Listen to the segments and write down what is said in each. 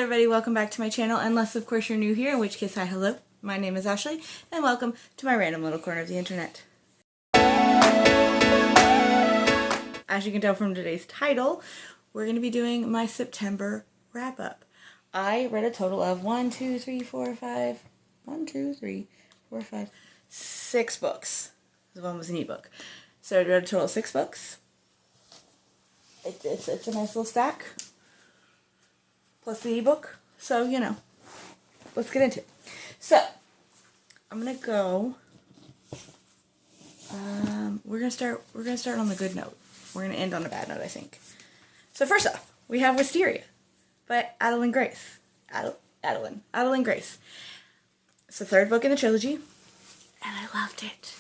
everybody, welcome back to my channel, unless of course you're new here, in which case hi, hello, my name is Ashley, and welcome to my random little corner of the internet. As you can tell from today's title, we're going to be doing my September wrap-up. I read a total of 6 books. The one was an ebook. So I read a total of 6 books. It's a nice little stack. Plus the ebook. So, you know, let's get into it. So, I'm going to go, we're going to start on the good note. We're going to end on a bad note, I think. So first off, we have Wisteria by Adeline Grace. Adeline Grace. It's the 3rd book in the trilogy, and I loved it.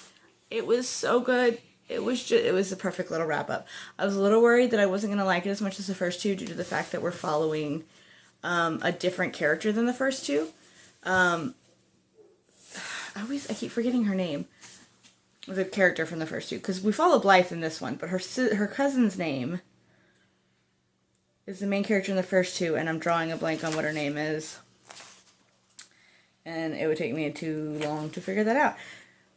It was so good. It was the perfect little wrap-up. I was a little worried that I wasn't going to like it as much as the first 2 due to the fact that we're following a different character than the first 2. I keep forgetting her name. The character from the first 2, because we follow Blythe in this one, but her cousin's name is the main character in the first 2, and I'm drawing a blank on what her name is. And it would take me too long to figure that out.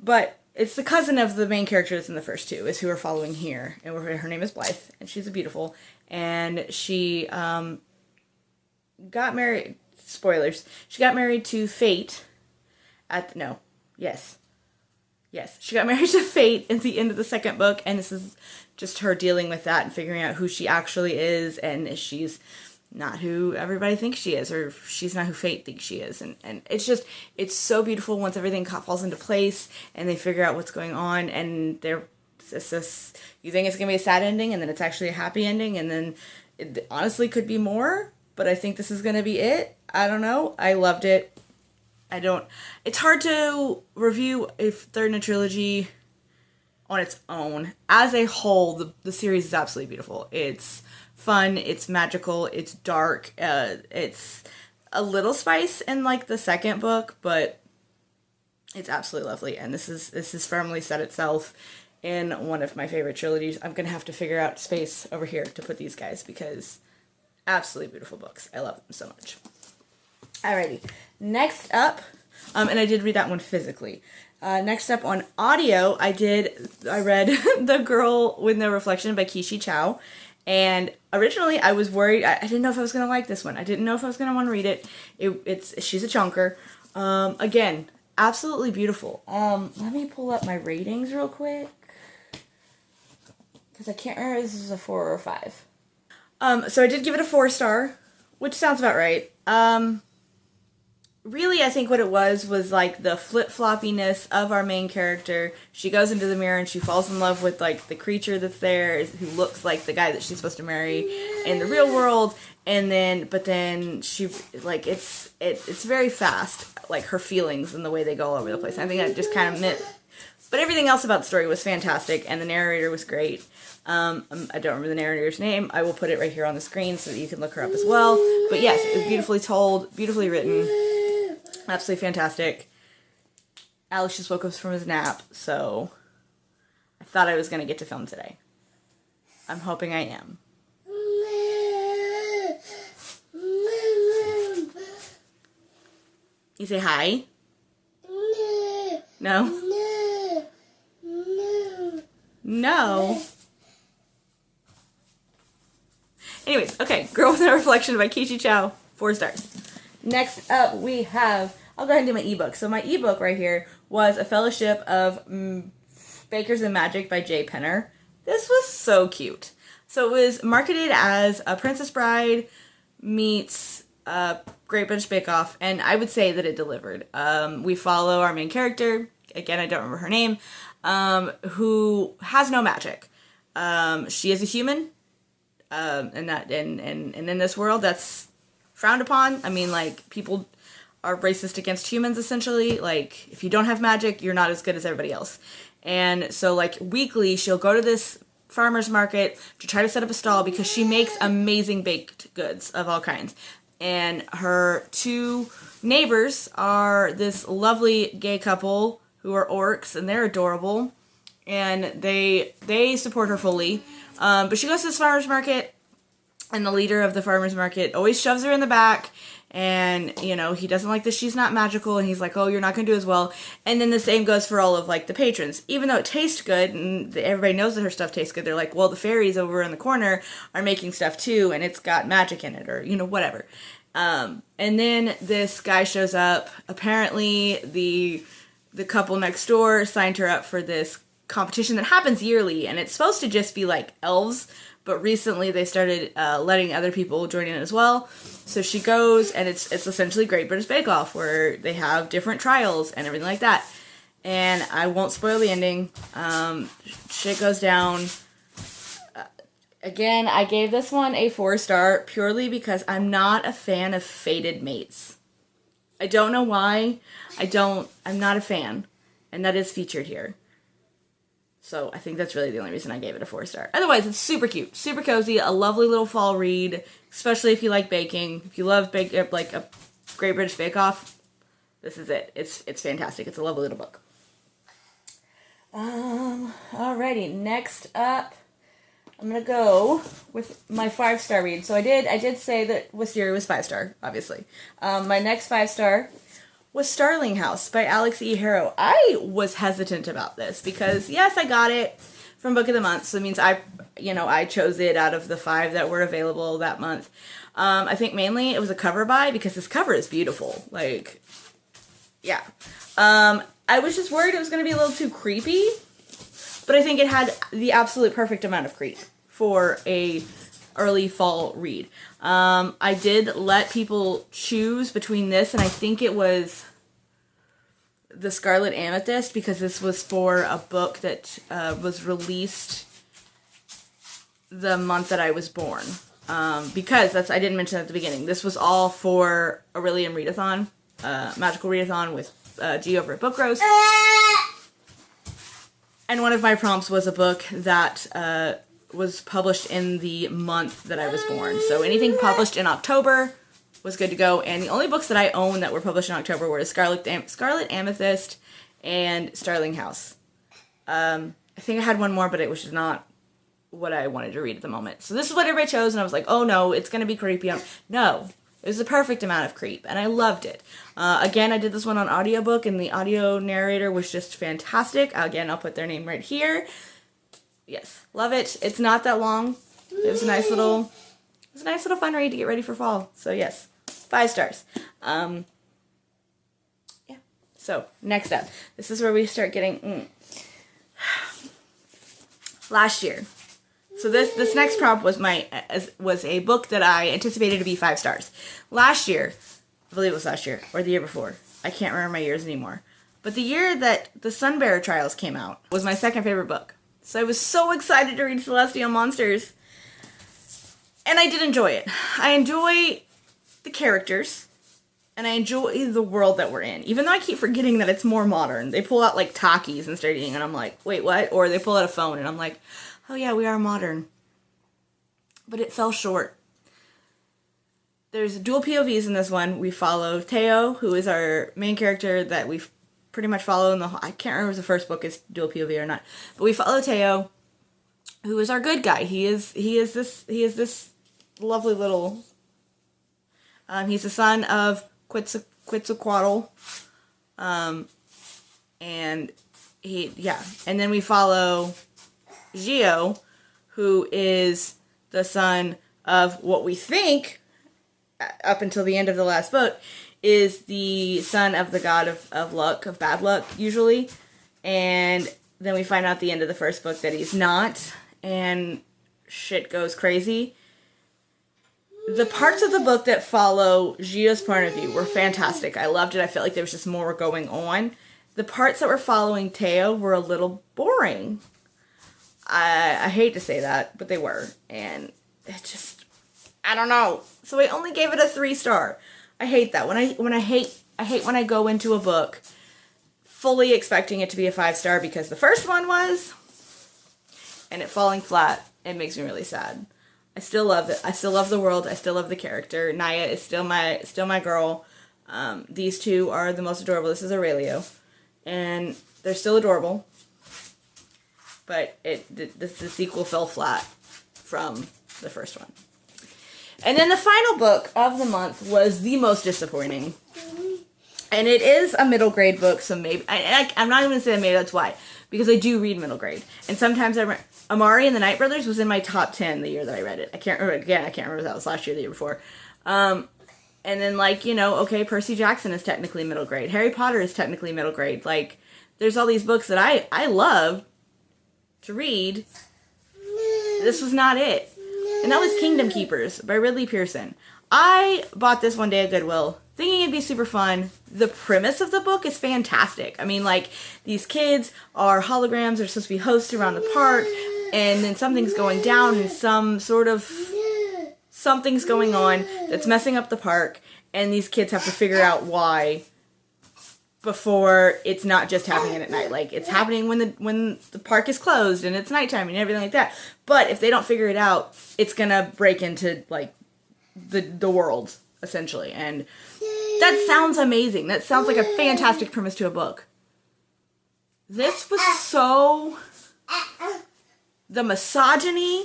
But it's the cousin of the main character that's in the first 2, is who we're following here. And her name is Blythe, and she's beautiful. And she got married, spoilers, she got married to Fate she got married to Fate at the end of the 2nd book, and this is just her dealing with that and figuring out who she actually is, and she's not who everybody thinks she is, or she's not who Fate thinks she is, and it's so beautiful once everything falls into place, and they figure out what's going on, and you think it's going to be a sad ending, and then it's actually a happy ending, and then it honestly could be more, but I think this is going to be it. I don't know. I loved it. It's hard to review a 3rd in a trilogy on its own. As a whole, the series is absolutely beautiful. It's fun, it's magical, it's dark, it's a little spice in like the 2nd book, but it's absolutely lovely, and this is firmly set itself in one of my favorite trilogies. I'm gonna have to figure out space over here to put these guys, because absolutely beautiful books. I love them so much. Alrighty, next up, and I did read that one physically. Next up on audio, I read The Girl with No Reflection by Kishi Chow, and originally I was worried, I didn't know if I was going to like this one. I didn't know if I was going to want to read it. She's a chunker. Again, absolutely beautiful. Let me pull up my ratings real quick, because I can't remember if this is a 4 or a 5. So I did give it a 4-star, which sounds about right. Really, I think what it was like the flip-floppiness of our main character. She goes into the mirror and she falls in love with like the creature that's there, who looks like the guy that she's supposed to marry in the real world. And but then she like it's very fast, like her feelings and the way they go all over the place. I think that just kind of meant. But everything else about the story was fantastic, and the narrator was great. I don't remember the narrator's name. I will put it right here on the screen so that you can look her up as well. But yes, it was beautifully told, beautifully written. Absolutely fantastic. Alex just woke up from his nap, so I thought I was going to get to film today. I'm hoping I am. You say hi? No? No. Anyways, okay. Girl with No Reflection by Kishi Chow. 4 stars. Next up, we have, I'll go ahead and do my ebook. So my ebook right here was A Fellowship of Bakers and Magic by Jay Penner. This was so cute. So it was marketed as a Princess Bride meets Great British Bake Off, and I would say that it delivered. We follow our main character, again, I don't remember her name, who has no magic. She is a human, and in this world, that's frowned upon. I mean, like, people are racist against humans, essentially. Like, if you don't have magic, you're not as good as everybody else. And so, like, weekly, she'll go to this farmer's market to try to set up a stall because she makes amazing baked goods of all kinds. And her 2 neighbors are this lovely gay couple who are orcs, and they're adorable. And they support her fully. But she goes to this farmer's market, And the leader of the farmer's market always shoves her in the back. And, you know, he doesn't like that she's not magical. And he's like, oh, you're not going to do as well. And then the same goes for all of, like, the patrons. Even though it tastes good and everybody knows that her stuff tastes good, they're like, well, the fairies over in the corner are making stuff too. And it's got magic in it or, you know, whatever. And then this guy shows up. Apparently, the couple next door signed her up for this competition that happens yearly. And it's supposed to just be, like, elves. But recently they started letting other people join in as well. So she goes, and it's essentially Great British Bake Off, where they have different trials and everything like that. And I won't spoil the ending. Shit goes down. Again, I gave this one a 4-star purely because I'm not a fan of fated mates. I don't know why. I'm not a fan. And that is featured here. So I think that's really the only reason I gave it a 4-star. Otherwise, it's super cute, super cozy, a lovely little fall read, especially if you like baking. If you love like a Great British Bake Off, this is it. It's fantastic. It's a lovely little book. Alrighty, next up, I'm gonna go with my 5-star read. So I did say that Wisteria was 5-star, obviously. My next 5-star was Starling House by Alex E. Harrow. I was hesitant about this because, yes, I got it from Book of the Month, so it means I chose it out of the 5 that were available that month. I think mainly it was a cover buy because this cover is beautiful. Like, yeah. I was just worried it was going to be a little too creepy, but I think it had the absolute perfect amount of creep for a early fall read. I did let people choose between this and I think it was the Scarlet Amethyst because this was for a book that was released the month that I was born. Because I didn't mention that at the beginning. This was all for Aurelium Readathon, Magical Readathon with G over at Book Rose. And one of my prompts was a book that was published in the month that I was born. So anything published in October was good to go. And the only books that I own that were published in October were Scarlet Amethyst and Starling House. I think I had one more, but it was just not what I wanted to read at the moment. So this is what everybody chose, and I was like, oh no, it's going to be creepy. No, it was the perfect amount of creep, and I loved it. Again, I did this one on audiobook, and the audio narrator was just fantastic. Again, I'll put their name right here. Yes, love it. It's not that long. It was a nice little fun read to get ready for fall. So yes, 5 stars. Yeah. So next up, this is where we start getting last year. So this next prompt was a book that I anticipated to be 5 stars. Last year, I believe it was last year or the year before. I can't remember my years anymore. But the year that the Sunbearer Trials came out was my second favorite book. So I was so excited to read Celestial Monsters. And I did enjoy it. I enjoy the characters. And I enjoy the world that we're in. Even though I keep forgetting that it's more modern. They pull out like Takis and start eating and I'm like, wait, what? Or they pull out a phone and I'm like, oh yeah, we are modern. But it fell short. There's dual POVs in this one. We follow Teo, who is our main character that we pretty much follow in the I can't remember if the first book is dual POV or not. But we follow Teo, who is our good guy. He is this lovely little he's the son of Quetzalcoatl. And and then we follow Gio, who is the son of what we think, up until the end of the last book, is the son of the god of luck, of bad luck, usually. And then we find out at the end of the first book that he's not, and shit goes crazy. The parts of the book that follow Gio's point of view were fantastic. I loved it. I felt like there was just more going on. The parts that were following Teo were a little boring. I hate to say that, but they were. And it just, I don't know. So I only gave it a 3-star. I hate that. I hate when I go into a book fully expecting it to be a 5-star because the first one was, and it falling flat, it makes me really sad. I still love it. I still love the world. I still love the character. Naya is still my girl. These two are the most adorable. This is Aurelio. And they're still adorable. But the sequel fell flat from the first one. And then the final book of the month was the most disappointing. And it is a middle grade book, so maybe... I'm not even going to say maybe that's why. Because I do read middle grade. And sometimes Amari and the Night Brothers was in my top 10 the year that I read it. I can't remember if that was last year or the year before. And then, like, okay, Percy Jackson is technically middle grade. Harry Potter is technically middle grade. Like, there's all these books that I love to read. This was not it. And that was Kingdom Keepers by Ridley Pearson. I bought this one day at Goodwill, thinking it'd be super fun. The premise of the book is fantastic. I mean, like, these kids are holograms. They're supposed to be hosts around the park, and then something's going down, and something's going on that's messing up the park, and these kids have to figure out why before it's not just happening at night. Like, it's happening when the park is closed and it's nighttime and everything like that. But if they don't figure it out, it's gonna break into, like, the world, essentially. And that sounds amazing. That sounds like a fantastic premise to a book. This was so... The misogyny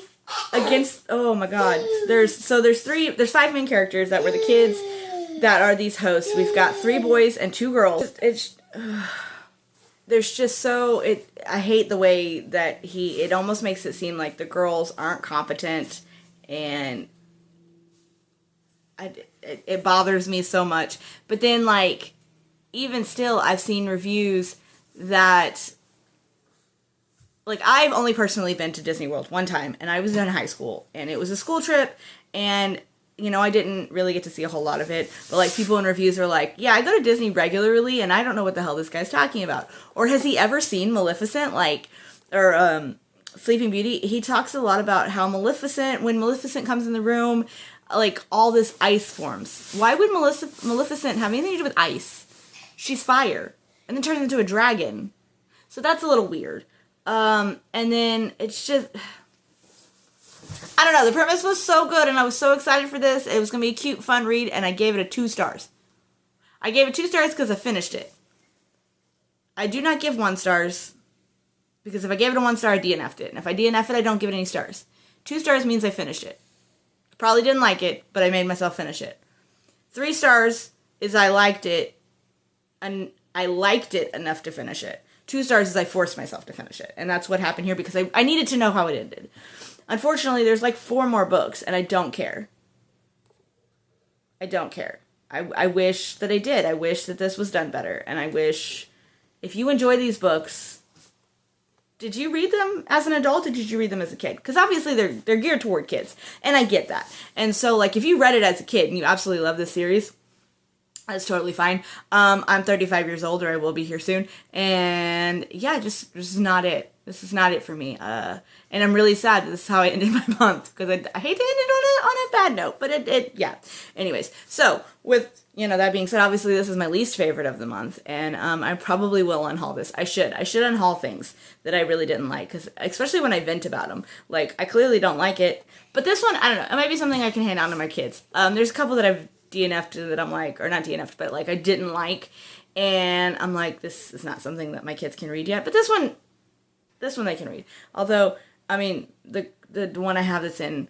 against... Oh my god. There's 5 main characters that were the kids that are these hosts. We've got 3 boys and 2 girls. There's just so... I hate the way that it almost makes it seem like the girls aren't competent, and it bothers me so much. But then, like, even still, I've seen reviews that, like, I've only personally been to Disney World one time, and I was in high school, and it was a school trip, and, I didn't really get to see a whole lot of it, but, like, people in reviews are like, yeah, I go to Disney regularly, and I don't know what the hell this guy's talking about. Or has he ever seen Maleficent, or Sleeping Beauty? He talks a lot about how when Maleficent comes in the room, like, all this ice forms. Why would Maleficent have anything to do with ice? She's fire. And then turns into a dragon. So that's a little weird. And then it's just... I don't know. The premise was so good, and I was so excited for this. It was going to be a cute, fun read, and I gave it a 2 stars. I gave it 2 stars because I finished it. I do not give 1 stars, because if I gave it a 1 star, I DNF'd it. And if I DNF it, I don't give it any stars. 2 stars means I finished it. Probably didn't like it, but I made myself finish it. 3 stars is I liked it, and I liked it enough to finish it. 2 stars is I forced myself to finish it. And that's what happened here, because I needed to know how it ended. Unfortunately, there's like 4 more books, and I don't care. I don't care. I wish that I did. I wish that this was done better. And I wish, if you enjoy these books, did you read them as an adult, or did you read them as a kid? Because obviously they're geared toward kids, and I get that. And so, like, if you read it as a kid and you absolutely love this series, that's totally fine. I'm 35 years old, or I will be here soon, and yeah, this is not it. This is not it for me. And I'm really sad that this is how I ended my month, because I hate to end it on a bad note, but yeah. Anyways, so with that being said, obviously this is my least favorite of the month, and I probably will unhaul this. I should unhaul things that I really didn't like, because especially when I vent about them, like, I clearly don't like it. But this one, I don't know, it might be something I can hand on to my kids. There's a couple that I've DNF'd that I'm like, or not DNF'd, but like I didn't like, and I'm like, this is not something that my kids can read yet. But this one they can read. Although, I mean, the one I have that's in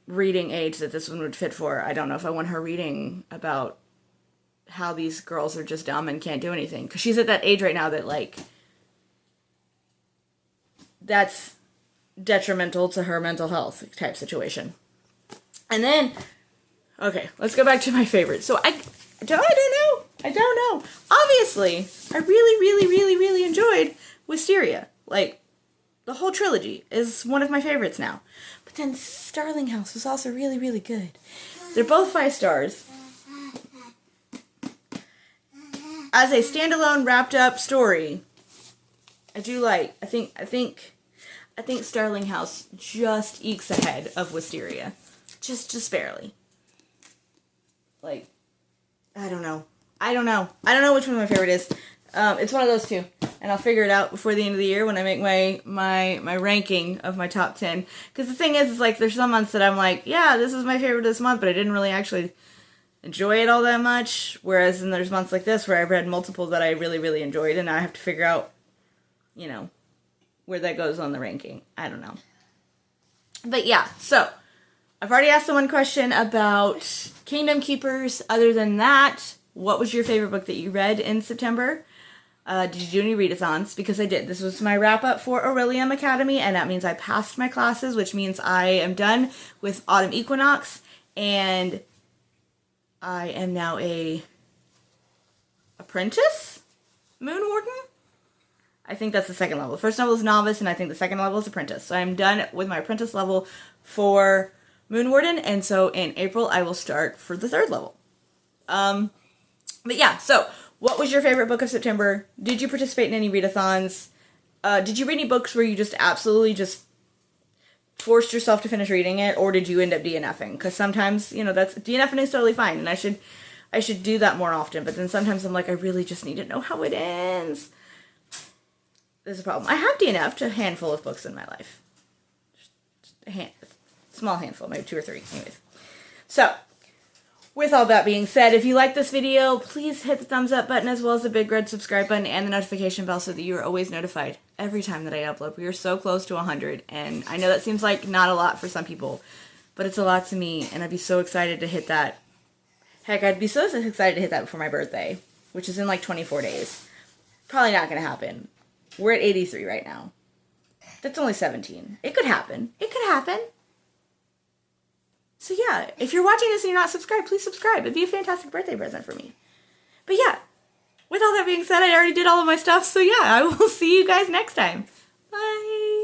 reading age that this one would fit for, I don't know if I want her reading about how these girls are just dumb and can't do anything. Because she's at that age right now that, like, that's detrimental to her mental health type situation. And then, okay, let's go back to my favorite. So I don't know. Obviously, I really, really, really, really enjoyed Wisteria. Like, the whole trilogy is one of my favorites now. But then Starling House was also really, really good. They're both 5 stars. As a standalone, wrapped up story, I think Starling House just ekes ahead of Wisteria. Just barely. Like, I don't know which one my favorite is. It's one of those 2. And I'll figure it out before the end of the year when I make my ranking of my top 10. Because the thing is, like, there's some months that I'm like, yeah, this is my favorite this month, but I didn't really actually enjoy it all that much. Whereas then there's months like this where I've read multiple that I really, really enjoyed, and now I have to figure out, where that goes on the ranking. I don't know. But yeah, so I've already asked the one question about Kingdom Keepers. Other than that, what was your favorite book that you read in September? Did you do any readathons? Because I did. This was my wrap up for Aurelium Academy, and that means I passed my classes, which means I am done with Autumn Equinox, and I am now a apprentice Moon Warden. I think that's the second level. The first level is novice, and I think the second level is apprentice. So I'm done with my apprentice level for Moon Warden, and so in April I will start for the third level. But yeah, so what was your favorite book of September? Did you participate in any readathons? Did you read any books where you just absolutely just forced yourself to finish reading it, or did you end up DNFing? Because sometimes, that's DNFing is totally fine, and I should do that more often. But then sometimes I'm like, I really just need to know how it ends. There's a problem. I have DNF'd a handful of books in my life. Just a small handful, maybe 2 or 3. Anyways, so with all that being said, if you like this video, please hit the thumbs up button as well as the big red subscribe button and the notification bell so that you are always notified every time that I upload. We are so close to 100, and I know that seems like not a lot for some people, but it's a lot to me, and I'd be so excited to hit that. Heck, I'd be so excited to hit that before my birthday, which is in like 24 days. Probably not going to happen. We're at 83 right now. That's only 17. It could happen. It could happen. So yeah, if you're watching this and you're not subscribed, please subscribe. It'd be a fantastic birthday present for me. But yeah, with all that being said, I already did all of my stuff. So yeah, I will see you guys next time. Bye.